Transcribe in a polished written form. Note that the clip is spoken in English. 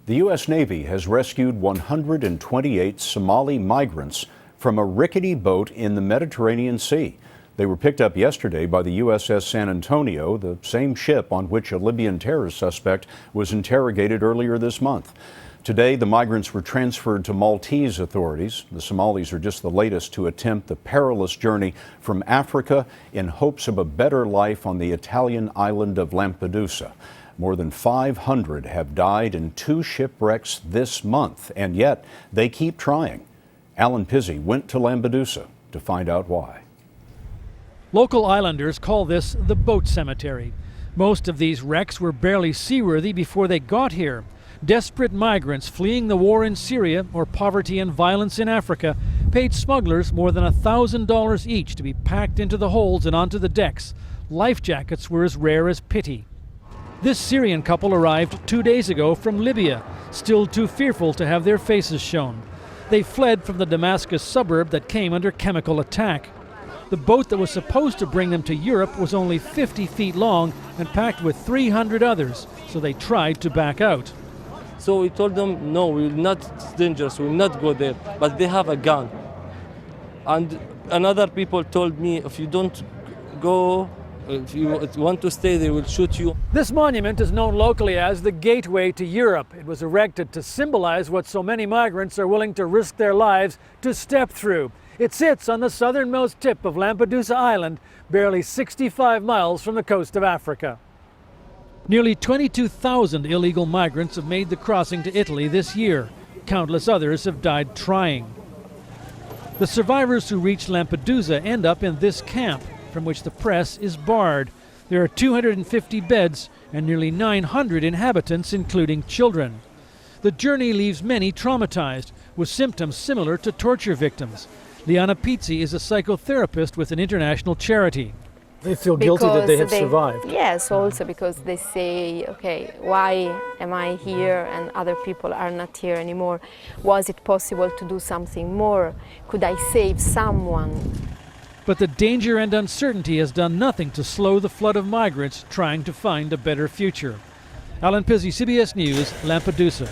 The U.S. Navy has rescued 128 Somali migrants from a rickety boat in the Mediterranean Sea. They were picked up yesterday by the USS San Antonio, the same ship on which a Libyan terrorist suspect was interrogated earlier this month. Today, the migrants were transferred to Maltese authorities. The Somalis are just the latest to attempt the perilous journey from Africa in hopes of a better life on the Italian island of Lampedusa. More than 500 have died in 2 shipwrecks this month, and yet they keep trying. Allan Pizzey went to Lampedusa to find out why. Local islanders call this the boat cemetery. Most of these wrecks were barely seaworthy before they got here. Desperate migrants fleeing the war in Syria or poverty and violence in Africa paid smugglers more than $1,000 each to be packed into the holds and onto the decks. Life jackets were as rare as pity. This Syrian couple arrived 2 days ago from Libya, still too fearful to have their faces shown. They fled from the Damascus suburb that came under chemical attack. The boat that was supposed to bring them to Europe was only 50 feet long and packed with 300 others, so they tried to back out. So we told them, no, we will not, it's dangerous, we will not go there, but they have a gun. And another people told me, if you don't go, if you want to stay, they will shoot you. This monument is known locally as the Gateway to Europe. It was erected to symbolize what so many migrants are willing to risk their lives to step through. It sits on the southernmost tip of Lampedusa Island, barely 65 miles from the coast of Africa. Nearly 22,000 illegal migrants have made the crossing to Italy this year. Countless others have died trying. The survivors who reach Lampedusa end up in this camp, from which the press is barred. There are 250 beds and nearly 900 inhabitants, including children. The journey leaves many traumatized, with symptoms similar to torture victims. Allan Pizzey is a psychotherapist with an international charity. They feel guilty that they have survived. Yes, also because they say, okay, why am I here and other people are not here anymore? Was it possible to do something more? Could I save someone? But the danger and uncertainty has done nothing to slow the flood of migrants trying to find a better future. Allan Pizzey, CBS News, Lampedusa.